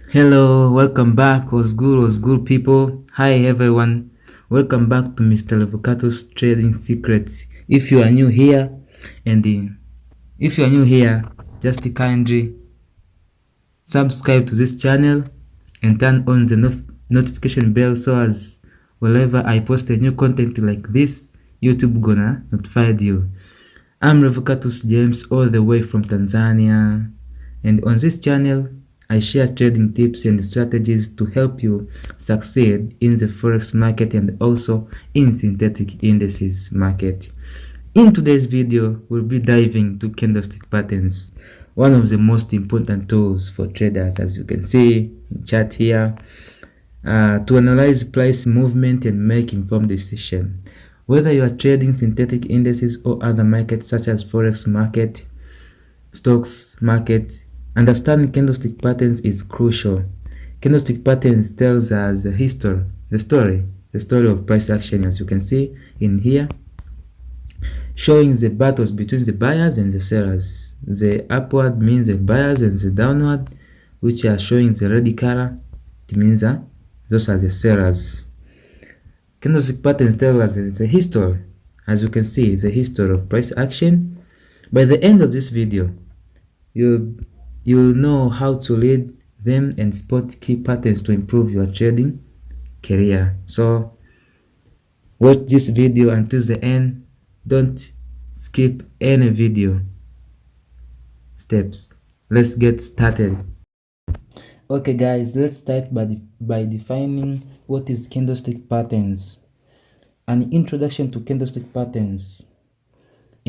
Hello, welcome back. What's good, people? Hi, everyone. Welcome back to Mr. Avocato's Trading Secrets. If you are new here, and if you are new here, just kindly subscribe to this channel and turn on the notification bell so as whenever I post a new content like this, YouTube gonna notify you. I'm Revocatus James, all the way from Tanzania, and on this channel, I share trading tips and strategies to help you succeed in the forex market and also in synthetic indices market. In today's video, we'll be diving to candlestick patterns, one of the most important tools for traders, as you can see in chart here, to analyze price movement and make informed decision. Whether you are trading synthetic indices or other markets such as forex market, stocks market, understanding candlestick patterns is crucial. Candlestick patterns tells us the story of price action, as you can see in here, showing the battles between the buyers and the sellers. The upward means the buyers and the downward, which are showing the red color, it means those are the sellers. Candlestick patterns tell us the history, as you can see, the history of price action. By the end of this video, you will know how to read them and spot key patterns to improve your trading career. So watch this video until the end. Don't skip any video steps. Let's get started. Okay guys, let's start by defining what is candlestick patterns. An introduction to candlestick patterns.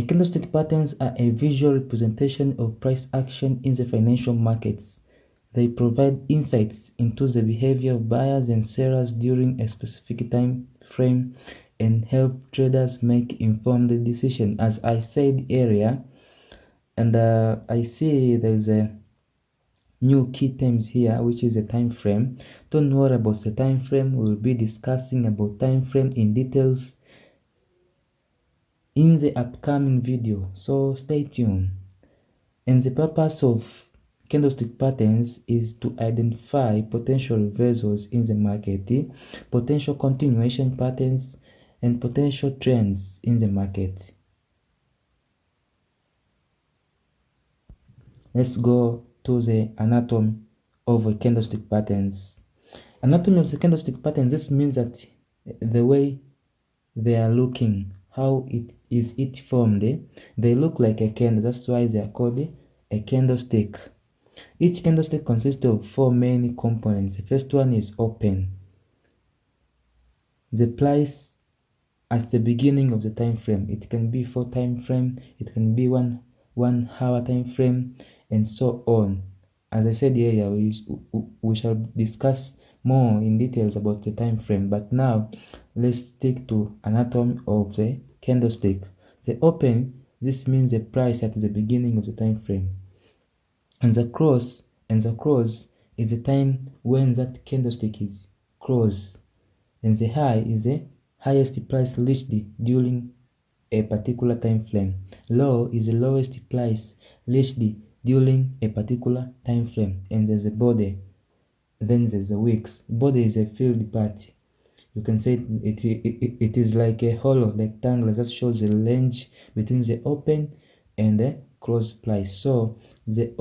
Candlestick patterns are a visual representation of price action in the financial markets. They provide insights into the behavior of buyers and sellers during a specific time frame and help traders make informed decisions. As I said earlier, and I see there's a new key terms here, which is a time frame. Don't worry about the time frame. We'll be discussing about time frame in details in the upcoming video, so stay tuned. And the purpose of candlestick patterns is to identify potential reversals in the market, potential continuation patterns, and potential trends in the market. Let's go to the anatomy of a candlestick patterns. Anatomy of the candlestick patterns, this means that the way they are looking, how it formed, they look like a candle. That's why they are called a candlestick. Each candlestick consists of four main components. The first one is open, the price at the beginning of the time frame. It can be 4 time frame, it can be one hour time frame, and so on. As I said earlier, we shall discuss more in details about the time frame, but now let's stick to anatomy of the candlestick. The open, this means the price at the beginning of the time frame, and the cross is the time when that candlestick is closed, and the high is the highest price reached during a particular time frame. Low is the lowest price reached during a particular time frame. And there's a body, then there's a wicks. Body is a filled part. You can say it is like a hollow rectangle that shows the range between the open and the closed price. So the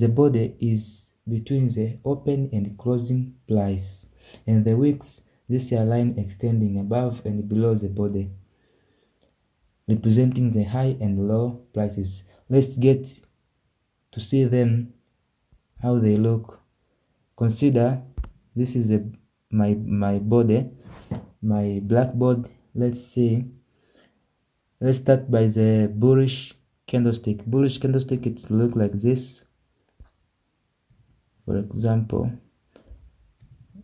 body is between the open and closing price, and the wicks, this is a line extending above and below the body, representing the high and low prices. Let's get to see them, how they look. Consider this is my body, my blackboard. Let's see. Let's start by the bullish candlestick. Bullish candlestick, it look like this. For example,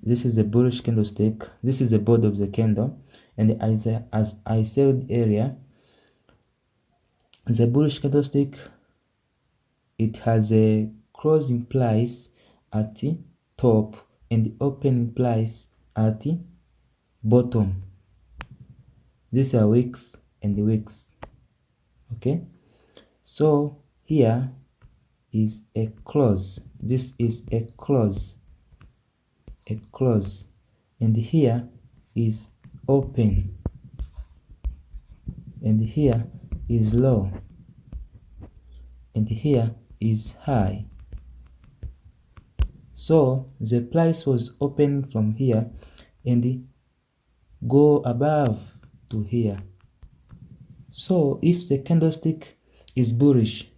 this is a bullish candlestick. This is the body of the candle, and as I said earlier, the bullish candlestick, it has a closing price at the top and the opening price at the bottom. These are wicks and the wicks. Okay, so here is a close. This is a close. A close. And here is open. And here is low. And here is high. So the price was open from here and go above to here. So if the candlestick is bullish,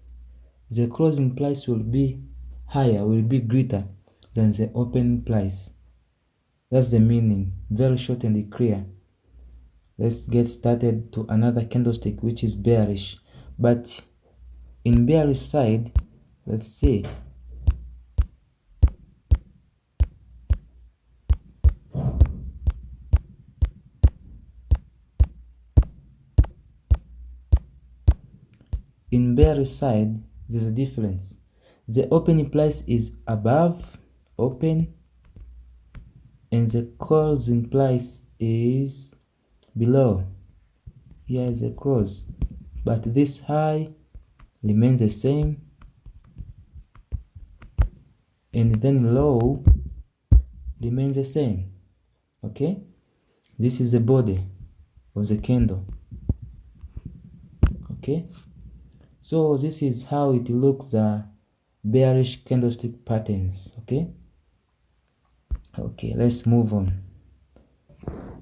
the closing price will be higher, will be greater than the opening price. That's the meaning. Very short and clear. Let's get started to another candlestick which is bearish. But in bearish side, let's see. In bearish side, there's a difference. The opening price is above open and the closing price is below. Here is a close, but this high remains the same and then low remains the same. Okay, this is the body of the candle. Okay, so this is how it looks, the bearish candlestick patterns. Okay, let's move on.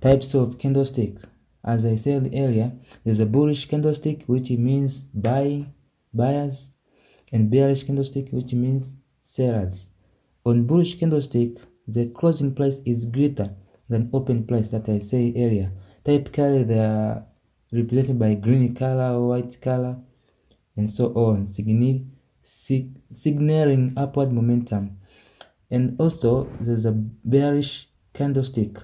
Types of candlestick. As I said earlier, there's a bullish candlestick, which means buyers, and bearish candlestick, which means sellers. On bullish candlestick, the closing price is greater than open price that I said earlier. Typically, they are represented by green color or white color, and so on, signaling upward momentum. And also, there's a bearish candlestick.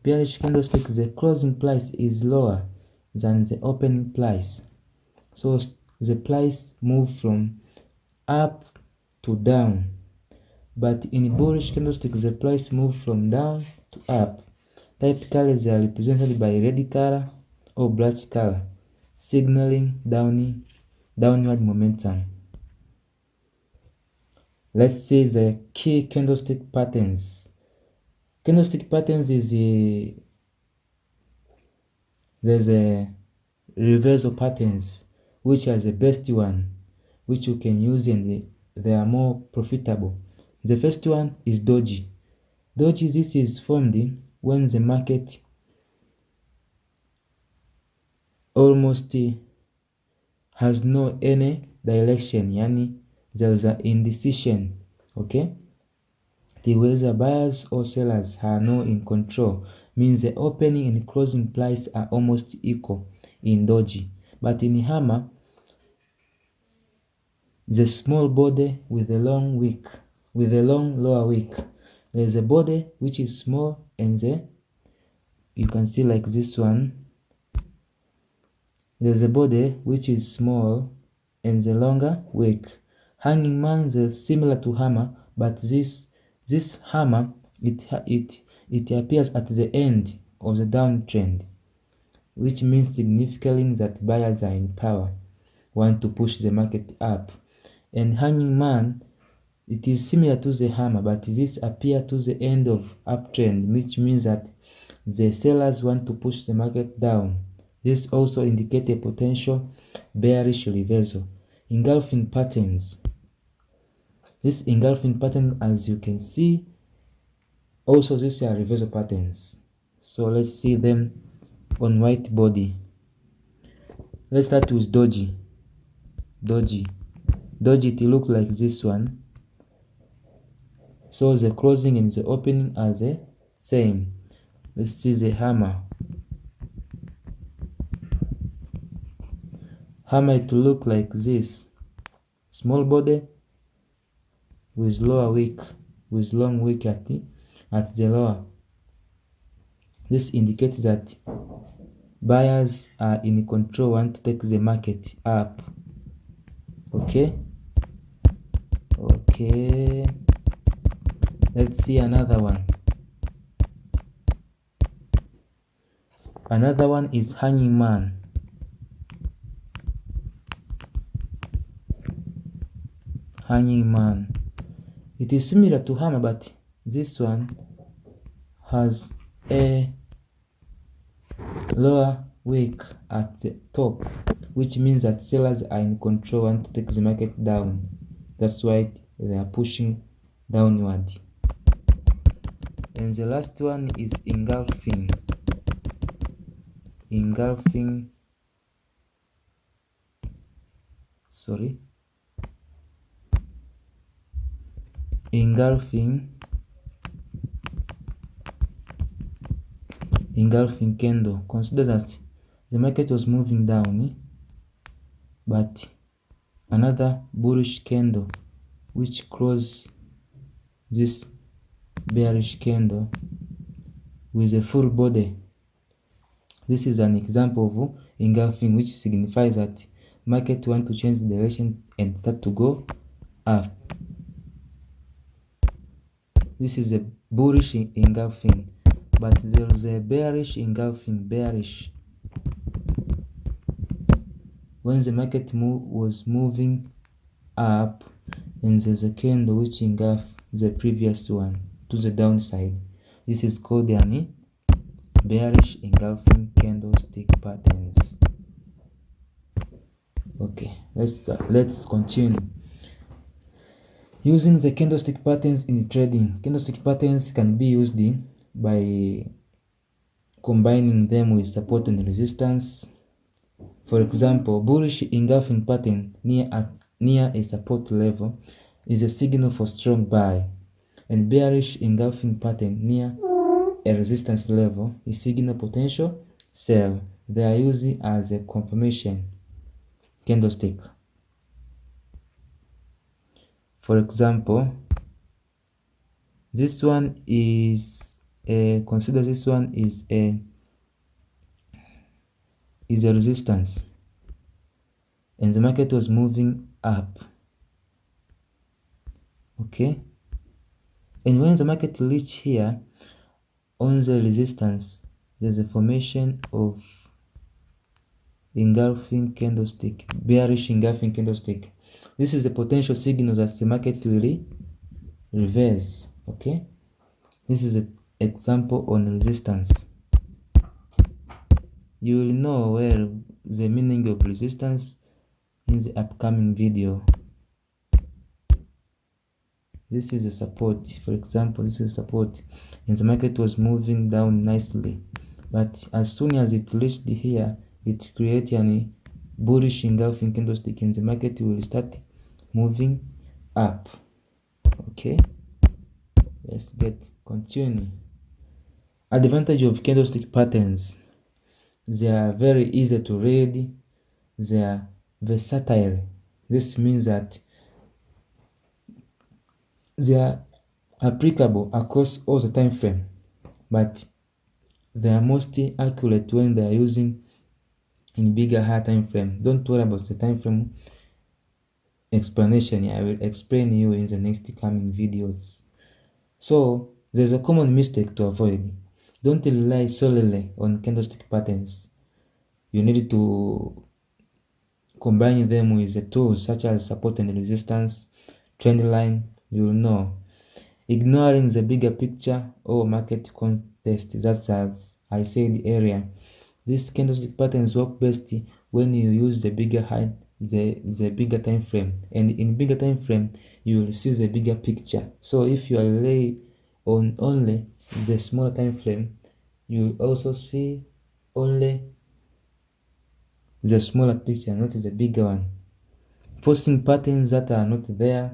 Bearish candlestick, the closing price is lower than the opening price. So the price move from up to down. But in bullish candlestick, the price move from down to up. Typically, they are represented by red color or black color, signaling downward momentum. Let's see the key candlestick patterns. Candlestick patterns is there's a reversal patterns, which are the best one, which you can use, and they are more profitable. The first one is doji. Doji, this is formed when the market almost has no any direction, yani there's an indecision. Okay, the whether buyers or sellers are not in control, means the opening and closing price are almost equal in doji. But in hammer, the small body with a long wick, with a long lower wick. There's a body which is small, and you can see like this one. There's a body which is small and the longer wick. Hanging man is similar to hammer, but this hammer, it appears at the end of the downtrend, which means significantly that buyers are in power, want to push the market up. And hanging man, it is similar to the hammer, but this appears to the end of uptrend, which means that the sellers want to push the market down. This also indicates a potential bearish reversal. Engulfing patterns. This engulfing pattern, as you can see, also these are reversal patterns. So let's see them on white body. Let's start with doji. Doji, it looks like this one. So the closing and the opening are the same. Let's see the hammer. Hammer, it look like this. Small body with lower wick, with long wick at the lower. This indicates that buyers are in control, want to take the market up. Okay, let's see another one. Another one is hanging man. hanging man. It is similar to hammer, but this one has a lower wick at the top, which means that sellers are in control and to take the market down. That's why they are pushing downward. And the last one is engulfing. Engulfing candle. Consider that the market was moving down, but another bullish candle which closed this bearish candle with a full body. This is an example of engulfing, which signifies that market want to change the direction and start to go up. This is a bullish engulfing, but there is a bearish engulfing, bearish. When the market was moving up and there's a candle which engulfed the previous one to the downside. This is called an bearish engulfing candlestick patterns. Okay, let's continue. Using the candlestick patterns in trading. Candlestick patterns can be used by combining them with support and resistance. For example, bullish engulfing pattern near a support level is a signal for strong buy, and bearish engulfing pattern near a resistance level is signal potential sell. They are used as a confirmation candlestick. For example, this one is consider this one is a resistance, and the market was moving up. Okay, and when the market reach here on the resistance, there's a formation of engulfing candlestick, bearish engulfing candlestick. This is the potential signal that the market will reverse. Okay, this is an example on resistance. You will know well the meaning of resistance in the upcoming video. This is a support. For example, this is support, and the market was moving down nicely, but as soon as it reached here, it created a bullish engulfing candlestick, and the market will start moving up. Okay, let's continue. Advantage of candlestick patterns: they are very easy to read, they are versatile. This means that they are applicable across all the time frame, but they are mostly accurate when they are using in bigger higher time frame. Don't worry about the time frame explanation. I will explain you in the next coming videos. So there's a common mistake to avoid. Don't rely solely on candlestick patterns. You need to combine them with the tools such as support and resistance, trend line. You will know. Ignoring the bigger picture or market context, that's as I said earlier. These candlestick patterns work best when you use the bigger bigger time frame, and in bigger time frame you will see the bigger picture. So if you rely on only the smaller time frame, you will also see only the smaller picture, not the bigger one. Forcing patterns that are not there,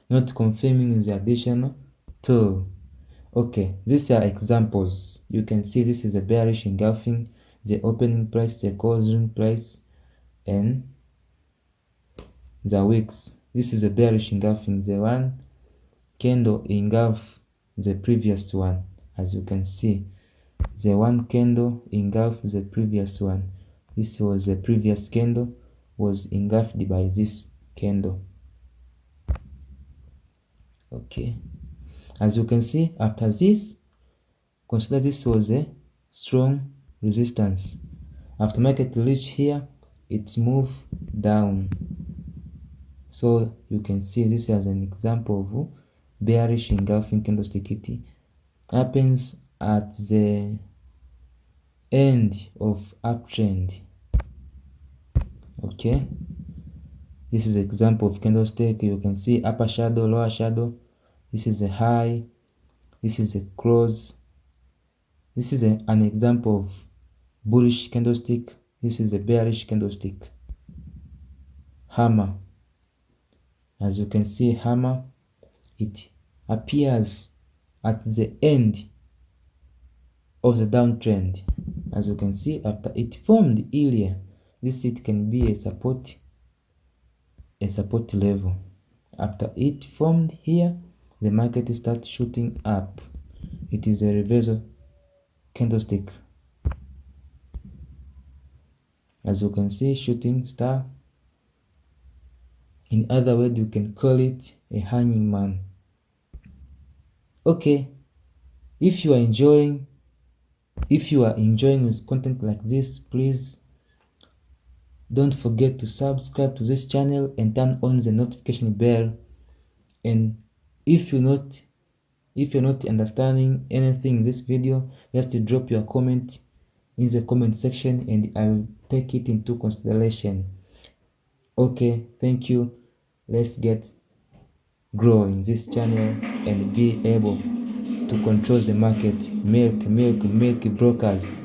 not confirming the additional tool. Okay, these are examples. You can see this is a bearish engulfing, the opening price, the closing price, and the wicks. This is a bearish engulfing. The one candle engulf the previous one. As you can see, the one candle engulfed the previous one. This was the previous candle was engulfed by this candle. Okay, as you can see, after this, consider this was a strong resistance. After market reach here, it moved down. So you can see this as an example of bearish engulfing candlestick. It happens at the end of uptrend. Okay, this is example of candlestick. You can see upper shadow, lower shadow. This is a high, this is a close. This is an example of bullish candlestick. This is a bearish candlestick. Hammer. As you can see, hammer, it appears at the end of the downtrend. As you can see, after it formed earlier, this it can be a support level. After it formed here, the market starts shooting up. It is a reversal candlestick. As you can see, shooting star. In other words, you can call it a hanging man. Okay, if you are enjoying with content like this, please don't forget to subscribe to this channel and turn on the notification bell. And if you're not understanding anything in this video, just drop your comment in the comment section and I will take it into consideration. Okay, thank you. Let's get growing this channel and be able to control the market. Milk brokers.